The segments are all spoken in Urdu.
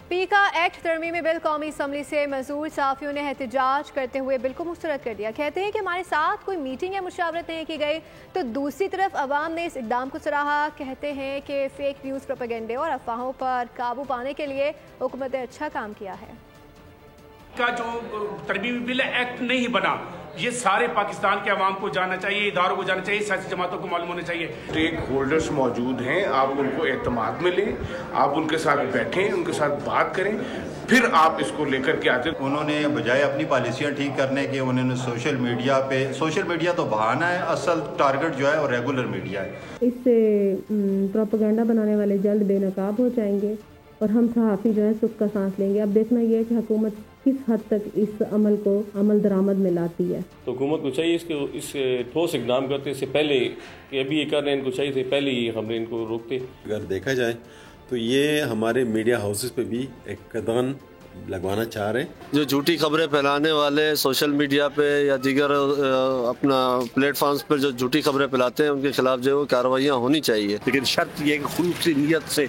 پیکا ایکٹ ترمیمی بل قومی اسمبلی سے مزدور صحافیوں نے احتجاج کرتے ہوئے بل کو مسترد کر دیا. کہتے ہیں کہ ہمارے ساتھ کوئی میٹنگ یا مشاورت نہیں کی گئی. تو دوسری طرف عوام نے اس اقدام کو سراہا. کہتے ہیں کہ فیک نیوز پروپیگنڈے اور افواہوں پر قابو پانے کے لیے حکومت نے اچھا کام کیا ہے. کا جو ترمیمی بل ایکٹ نہیں بنا یہ سارے پاکستان کے عوام کو جاننا چاہیے, اداروں کو جاننا چاہیے, سیاسی جماعتوں کو معلوم ہونا چاہیے. اسٹیک ہولڈرز موجود ہیں, آپ ان کو اعتماد میں لیں, آپ ان کے ساتھ بیٹھیں, ان کے ساتھ بات کریں, پھر آپ اس کو لے کر کے آتے. انہوں نے بجائے اپنی پالیسیاں ٹھیک کرنے کے انہوں نے سوشل میڈیا تو بہانہ ہے, اصل ٹارگٹ جو ہے وہ ریگولر میڈیا ہے. اس سے پروپیگنڈا بنانے والے جلد بے نقاب ہو جائیں گے اور ہم صحافی جو ہے سکھ کا سانس لیں گے. اب دیکھنا یہ ہے کہ حکومت کس حد تک اس عمل کو عمل درآمد میں لاتی ہے. تو حکومت کو چاہیے اس ٹھوس اقدام کرتے سے پہلے کہ ابھی یہ کر رہے ہیں, ان کو چاہیے تھے پہلے ہی ہم نے ان کو روکتے. اگر دیکھا جائے تو یہ ہمارے میڈیا ہاؤسز پہ بھی ایک قدغن لگوانا چاہ رہے ہیں. جو جھوٹی خبریں پھیلانے والے سوشل میڈیا پہ یا دیگر اپنا پلیٹ فارمز پر جو جھوٹی خبریں پھیلاتے ہیں ان کے خلاف جو کارروائیاں ہونی چاہیے. لیکن شرط یہ کہ خلوصی نیت سے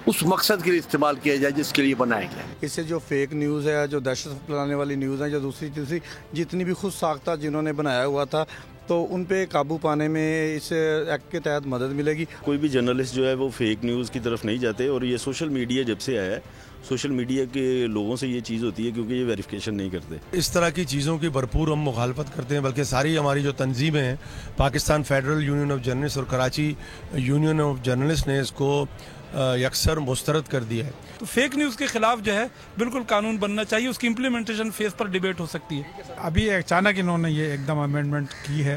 اس مقصد کے لیے استعمال کیا جائے جس کے لیے بنائے گئے. اس سے جو فیک نیوز ہے, جو دہشت پھیلانے والی نیوز ہے, جو دوسری جتنی بھی خود ساختہ جنہوں نے بنایا ہوا تھا, تو ان پہ قابو پانے میں اس ایکٹ کے تحت مدد ملے گی. کوئی بھی جرنلسٹ جو ہے وہ فیک نیوز کی طرف نہیں جاتے, اور یہ سوشل میڈیا جب سے آیا ہے سوشل میڈیا کے لوگوں سے یہ چیز ہوتی ہے کیونکہ یہ ویریفیکیشن نہیں کرتے. اس طرح کی چیزوں کی بھرپور ہم مخالفت کرتے ہیں, بلکہ ساری ہماری جو تنظیمیں ہیں, Pakistan federal union of journalist اور کراچی یونین آف جرنلسٹ نے اس کو یکسر مسترد کر دیا ہے. تو فیک نیوز کے خلاف جو ہے بالکل قانون بننا چاہیے, اس کی امپلیمنٹیشن فیس پر ڈیبیٹ ہو سکتی ہے. ابھی اچانک انہوں نے یہ ایک دم امینڈمنٹ کی ہے,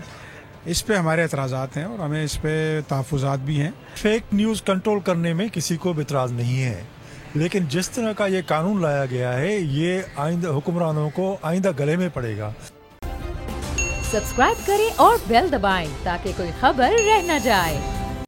اس پہ ہمارے اعتراضات ہیں اور ہمیں اس پہ تحفظات بھی ہیں. فیک نیوز کنٹرول کرنے میں کسی کو اعتراض نہیں ہے, لیکن جس طرح کا یہ قانون لایا گیا ہے یہ آئندہ حکمرانوں کو آئندہ گلے میں پڑے گا. سبسکرائب کریں اور بیل دبائیں تاکہ کوئی خبر رہ نہ جائے.